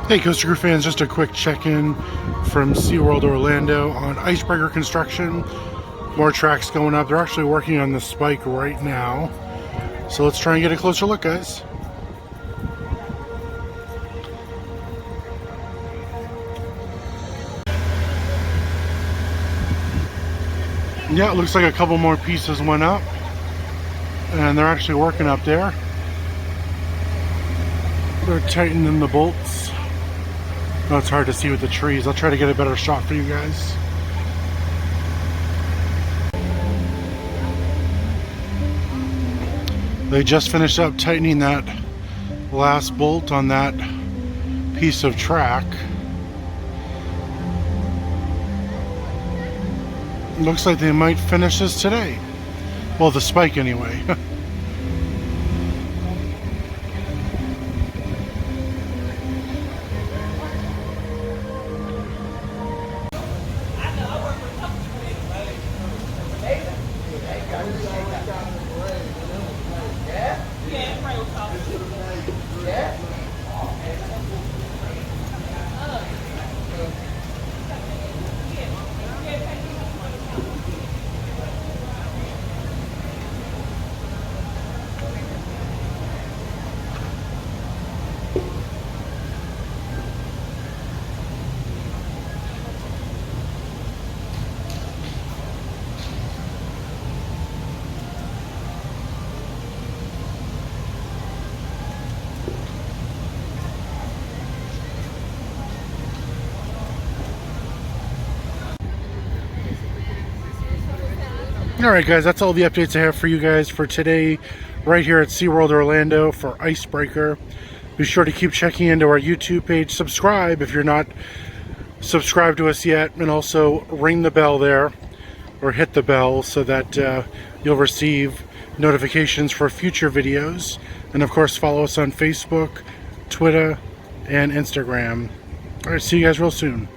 Hey Coaster Crew fans, just a quick check-in from SeaWorld Orlando on icebreaker construction. More tracks going up. They're actually working on the spike right now. So let's try and get a closer look, guys. Yeah, it looks like a couple more pieces went up. And they're actually working up there. They're tightening the bolts. Oh, it's hard to see with the trees. I'll try to get a better shot for you guys. They just finished up tightening that last bolt on that piece of track. Looks like they might finish this today. Well, the spike anyway. Alright guys, that's all the updates I have for you guys for today right here at SeaWorld Orlando for Icebreaker. Be sure to keep checking into our YouTube page. Subscribe if you're not subscribed to us yet, and also ring the bell there or hit the bell so that you'll receive notifications for future videos. And of course follow us on Facebook, Twitter, and Instagram. Alright, see you guys real soon.